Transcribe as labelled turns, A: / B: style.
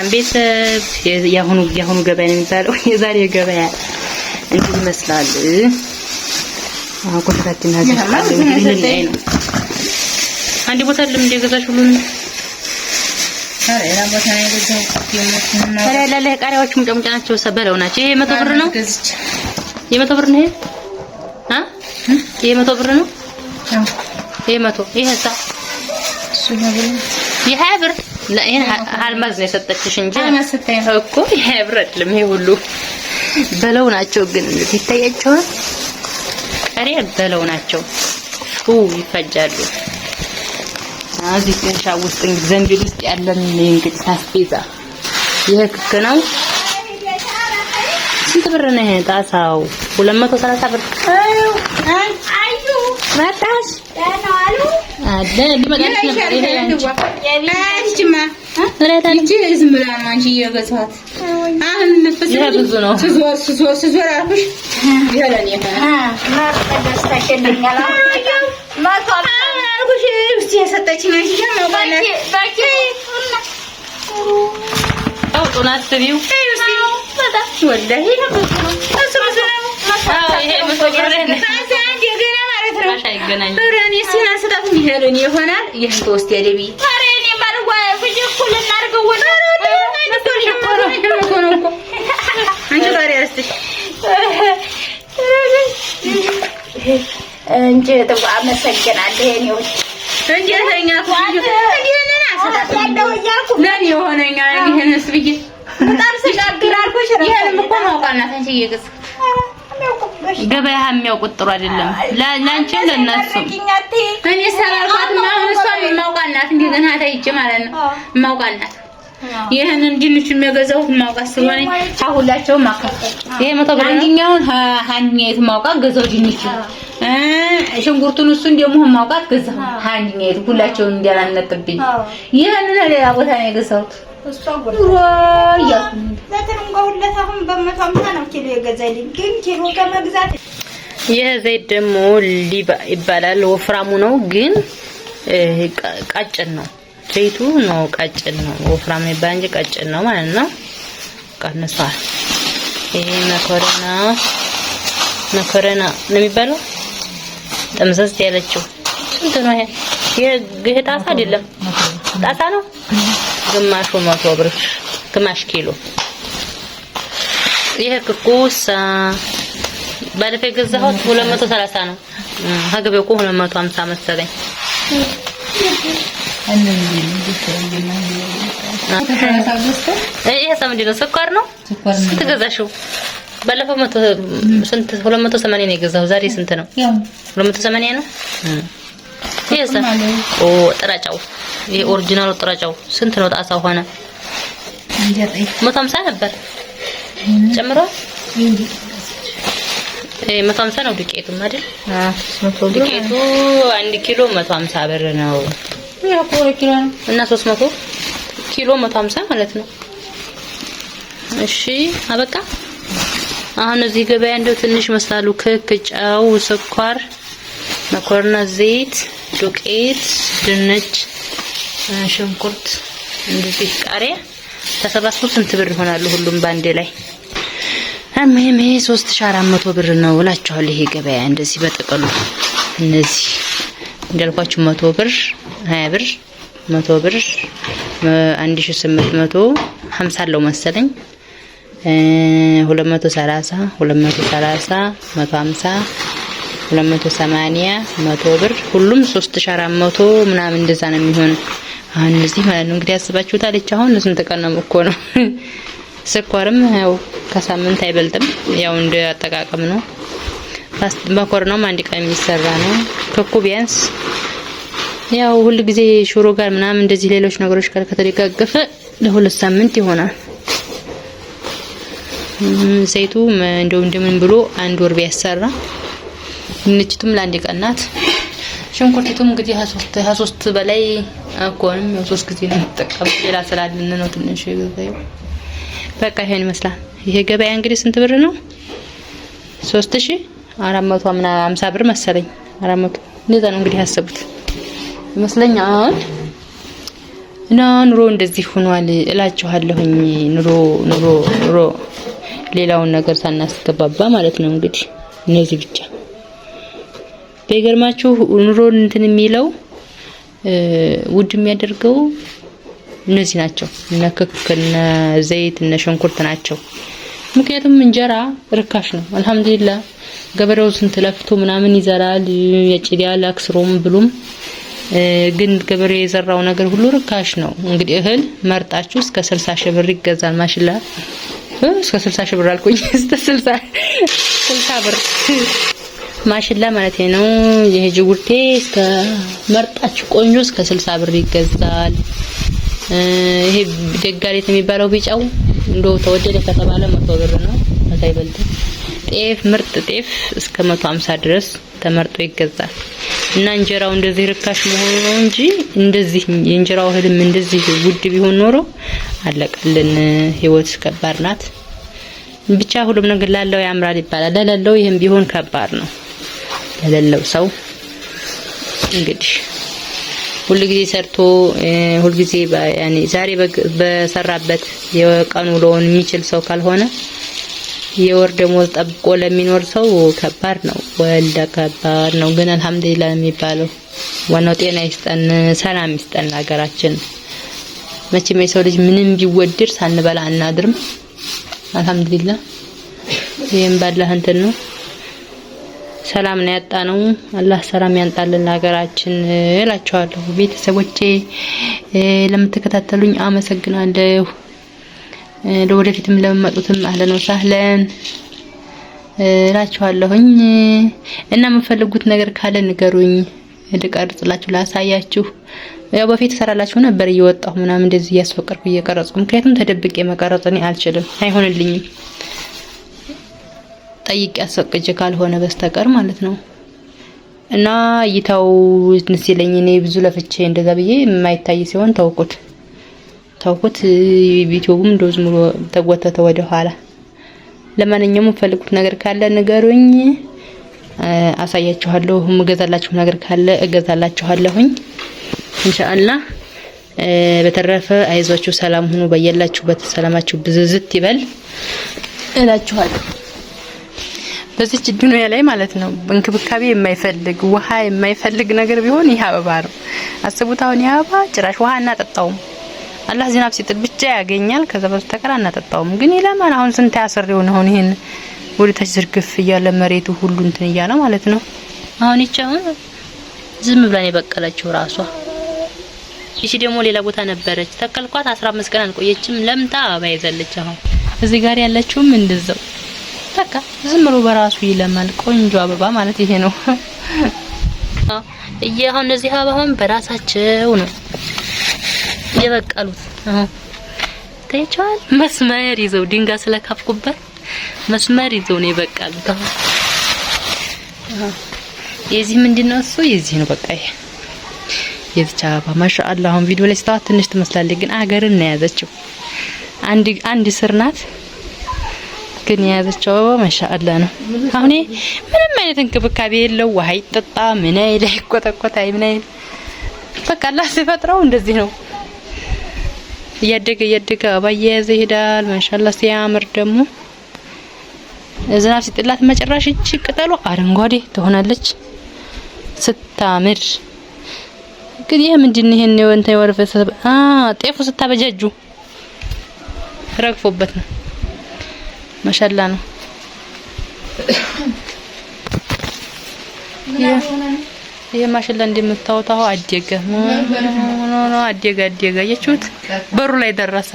A: ቤተሰብ ያሁኑ ገበያ ነው የሚባለው። የዛሬ ገበያ እንዲህ ይመስላል። ኮሽታችን ሀገር እንግዲህ ላይ ነው። አንድ ቦታ አይደለም እንደገዛሽ ሁሉንም ታዲያ ቦታ ነው የገዛው። ታዲያ ላይ ቃሪያዎቹ ሙጫሙጫ ናቸው፣ ሰበለው ናቸው። ይሄ 100 ብር ነው። ይሄ 100 ብር ነው። ይሄ 100 ብር ነው። ይሄ 100 ይሄሳ እሱ ነው ብር ይሄ ብር ለእኔ አልማዝ ነው የሰጠችሽ እንጂ እኮ ይሄ ብር አይደለም። ይሄ ሁሉ በለው ናቸው፣ ግን ይታያቸዋል። ቃሪያ በለው ናቸው። ይፈጃሉ። እዚህ ከሻ ውስጥ እንግዲህ ዘንቢል ውስጥ ያለን እንግዲህ አስቤዛ ይሄ ክክ ነው። ስንት ብር ነው ይሄ ጣሳው? 230 ብር። አዩ መጣሽ ታናሉ አደ ሊመጣሽ ነበር። ይሄ ያቺማ ረታንጂ ዝም ብላ ነው አንቺ እየገዛት አሁን ነፍስ ብዙ ነው። ስዞር አልኩሽ ይሄለን ማቀደስ ታሸልኛላ ማታ አልኩሽ እስቲ የሰጠችኝ ነሽ ማውቃናት ባቂ አውጡናት ቢው እስቲ በጣም ወላሂ እሱ ይሄ መስወር ነው ታሳንዲ ገና ማለት ነው። አይገናኝ ረኔ ሲና ሰጣት ይሄለን ይሆናል። ይሄን ተወስቲ ያደቢ ታሬኔ ማርዋ ፍጅ ኩል እናርገው ወላ አንቺ ጋር ያስተሽ እንጂ ተው አመሰግናለሁ። የኔው እንጂ ተኛቱ ይሄንን አሰጣጣለሁ እያልኩ ለኔ የሆነኛ ይሄንስ ብዬ በጣም ሲጋግራልኩሽ ይሄን እኮ ማውቃናት አንቺ እየገዝ ገበያ የሚያውቁት ጥሩ አይደለም። ላንቺ ለነሱ እኔ ሰራልኳት ማሁን እሷን ማውቃናት እንደገና ታይጭ ማለት ነው ማውቃናት ይሄንን ድንች የሚገዛው ማውቃት ስለሆነ አሁላቸው ማከፋፈል ይሄ 100 ብር አንኛውን አንኛይት ማውቃት ገዛው ድንች ሽንኩርቱን እሱን ደግሞ ማውቃት ገዛው አንኛይት ሁላቸው እንዲያላነጥብኝ ይሄንን ሌላ ቦታ ነው የገዛሁት። ወያ ለተንም ጋውለታሁን በ150 ነው ኪሎ የገዛልኝ። ግን ኪሎ ከመግዛት ይሄ ዘይት ደግሞ ሊባ ይባላል። ወፍራሙ ነው ግን ቀጭን ነው። ዘይቱ ነው ቀጭን ነው። ወፍራም ይባል እንጂ ቀጭን ነው ማለት ነው። ቀንሷል። ይሄ መኮረና ነው የሚባለው። ጠምዘዝ ያለችው ስንት ነው ይሄ? ይሄ ጣሳ አይደለም፣ ጣሳ ነው። ግማሹ 100 ብር፣ ግማሽ ኪሎ። ይሄ ኩኩስ ባለፈ የገዛሁት 230 ነው። ሀገበው እኮ 250 መሰለኝ። ይሄ ሰምንዲ ነው። ስኳር ነው። ስንት ገዛሽው? ባለፈው 100 ስንት 280 ነው የገዛው። ዛሬ ስንት ነው? 280 ነው። ይሄሳ ጥራጫው ይሄ ኦሪጂናሉ ጥራጫው ስንት ነው? ጣሳው ሆነ 150 ነበር ጨምሮ 150 ነው ዱቄቱ አይደል? ዱቄቱ 1 ኪሎ 150 ብር ነው። ያው ኪሎ ነው እና 300 ኪሎ 150 ማለት ነው። እሺ አበቃ። አሁን እዚህ ገበያ እንደው ትንሽ መስላሉ ክክ፣ ጨው፣ ስኳር፣ መኮረና፣ ዘይት፣ ዱቄት፣ ድንች፣ ሽንኩርት እንደዚህ ቃሪያ ተሰባስቦ ስንት ብር ይሆናሉ? ሁሉም ባንዴ ላይ አሜሜ 3400 ብር ነው እላችኋለሁ። ይሄ ገበያ እንደዚህ በጥቅሉ እነዚህ እንዳልኳችሁ 100 ብር፣ 20 ብር፣ 100 ብር 1850 አለው መሰለኝ 230 230 150 280 100 ብር ሁሉም 3400 ምናምን እንደዛ ነው የሚሆነው። አሁን እዚህ ማለት ነው እንግዲህ አስባችሁታል። አሁን ለስንት ቀን ነው እኮ ነው። ስኳርም ያው ከሳምንት አይበልጥም፣ ያው እንደ አጠቃቀም ነው። መኮረናውም አንድ ቀን የሚሰራ ነው። ክኩ ቢያንስ ያው ሁሉ ጊዜ ሽሮ ጋር ምናምን እንደዚህ ሌሎች ነገሮች ጋር ከተደጋገፈ ለሁለት ሳምንት ይሆናል። ዘይቱ እንደምን ብሎ አንድ ወር ቢያሰራ ንጭቱም ለአንድ ቀን ናት። ሽንኩርቱም እንግዲህ 23 በላይ አቆንም ያው 3 ጊዜ ነው ተጠቀመው ሌላ ስላልን ነው ትንሽ ገበያው። በቃ ይሄን ይመስላል። ይሄ ገበያ እንግዲህ ስንት ብር ነው? 3450 ብር መሰለኝ 400 እንደዛ ነው እንግዲህ ያሰቡት ይመስለኛል። እና ኑሮ እንደዚህ ሆኗል እላችኋለሁኝ። ኑሮ ሌላውን ነገር ሳናስገባባ ማለት ነው። እንግዲህ እነዚህ ብቻ በይገርማችሁ ኑሮ እንትን የሚለው ውድ የሚያደርገው እነዚህ ናቸው። እነ ክክ እነ ዘይት እነ ሽንኩርት ናቸው። ምክንያቱም እንጀራ ርካሽ ነው። አልহামዱሊላህ ገበሬው ስንት ለፍቶ ምናምን ይዘራል ያጭዳል አክስሮም ብሉም ግን ገበሬ የዘራው ነገር ሁሉ ርካሽ ነው። እንግዲህ እህል መርጣችሁ እስከ 60 ሺህ ብር ይገዛል። ማሽላ እስከ 60 ሺህ ብር አልኩኝ እስከ 60 ብር ማሽላ ማለት ነው። ይሄ ጅጉርቴ እስከ መርጣችሁ ቆንጆ እስከ 60 ብር ይገዛል። ይሄ ደጋሪት የሚባለው ቢጫው እንደው ተወደደ ከተባለ 100 ብር ነው። ከዛ ይበልጥ ጤፍ ምርጥ ጤፍ እስከ 150 ድረስ ተመርጦ ይገዛል። እና እንጀራው እንደዚህ ርካሽ መሆኑ ነው እንጂ እንደዚህ የእንጀራው እህልም እንደዚህ ውድ ቢሆን ኖሮ አለቀልን። ህይወት ከባድ ናት። ብቻ ሁሉም ነገር ላለው ያምራል ይባላል። ለሌለው ይሄም ቢሆን ከባድ ነው። ለሌለው ሰው እንግዲህ ሁልጊዜ ሰርቶ ሁልጊዜ ያኔ ዛሬ በሰራበት የቀን ውሎውን የሚችል ሰው ካልሆነ የወር ደሞዝ ጠብቆ ለሚኖር ሰው ከባድ ነው። ወልዳ ከባድ ነው። ግን አልহামዱሊላህ የሚባለው ዋናው ጤና ይስጠን፣ ሰላም ይስጠን ሀገራችን። መቼም የሰው ልጅ ምንም ቢወድር ሳንበላ አናድርም። አልহামዱሊላህ ይሄን ባላህ እንትን ነው። ሰላም ነው ያጣነው። አላህ ሰላም ያንጣልን ሀገራችን እላችኋለሁ። ቤተሰቦቼ ለምትከታተሉኝ አመሰግናለሁ። ለወደፊትም ለመጡትም አህለን ወሰህለን እላችኋለሁኝ። እና የምፈልጉት ነገር ካለ ንገሩኝ፣ ልቀርጽላችሁ ላሳያችሁ። ያው በፊት ሰራላችሁ ነበር እየወጣሁ ምናምን እንደዚህ እያስፈቀርኩ እየቀረጽኩ። ምክንያቱም ተደብቄ መቀረጽ እኔ አልችልም፣ አይሆንልኝም። ጠይቄ አስፈቅጄ ካልሆነ በስተቀር ማለት ነው። እና እይታው ንስለኝ እኔ ብዙ ለፍቼ እንደዛ ብዬ የማይታይ ሲሆን ተውኩት። ዩቲዩብም እንደው ዝም ብሎ ተጎተተ ወደ ኋላ። ለማንኛውም የምፈልጉት ነገር ካለ ንገሩኝ፣ አሳያችኋለሁ። የምገዛላችሁ ነገር ካለ እገዛላችኋለሁኝ ኢንሻአላህ። በተረፈ አይዟችሁ፣ ሰላም ሁኑ። በየላችሁበት ሰላማችሁ ብዝዝት ይበል እላችኋለሁ። በዚህ ዱንያ ላይ ማለት ነው እንክብካቤ የማይፈልግ ውሃ የማይፈልግ ነገር ቢሆን ይሄ አበባ ነው። አስቡት። አሁን ይሄ አበባ ጭራሽ ውሃ እናጠጣውም። አላህ ዝናብ ሲጥል ብቻ ያገኛል። ከዛ በስተቀር አናጠጣውም። ግን ይለማን አሁን ስንት ያሰሪው ነው። አሁን ይሄን ወደታች ዝርግፍ እያለ መሬቱ ሁሉ እንትን እያለ ማለት ነው። አሁን ይቻውን ዝም ብላን የበቀለችው ራሷ። እሺ ደግሞ ሌላ ቦታ ነበረች ተከልኳት 15 ቀን አልቆየችም። ለምታ አበባ ይዘለች። አሁን እዚህ ጋር ያለችውም እንደዛው በቃ ዝም ብሎ በራሱ ይለማል። ቆንጆ አበባ ማለት ይሄ ነው። አሁን እነዚህ አበባውን በራሳቸው ነው የበቀሉት። ታይቷል። መስመር ይዘው ድንጋይ ስለካፍኩበት መስመር ይዘው ነው የበቀሉት። የዚህ ምንድነው እሱ የዚህ ነው በቃ ይሄ የዚህ አበባ ማሻአላህ። አሁን ቪዲዮ ላይ ስታዩት ትንሽ ትመስላለች፣ ግን አገርን ነው ያዘችው። አንድ ስር ናት፣ ግን የያዘችው አበባ ማሻአላህ ነው። አሁን ምንም አይነት እንክብካቤ የለው። ውሃ ይጠጣ ምን አይል ይቆጠቆጣ ምን አይል በቃ አላህ ሲፈጥረው እንደዚህ ነው። እያደገ አበባ እየያዘ ይሄዳል። ማሻአላህ ሲያምር ደግሞ ዝናብ ሲጥላት መጨረሻ እቺ ቅጠሏ አረንጓዴ ትሆናለች ስታምር። ግን ይሄ ምንድነው? ይሄን ነው እንትን ወርፈሰ ጤፉ ስታበጃጁ ረግፎበት ነው። ማሻአላህ ነው። ይሄ ማሻአላህ እንደምታወጣው አደገ ነው አደገ አያችሁት? በሩ ላይ ደረሰ።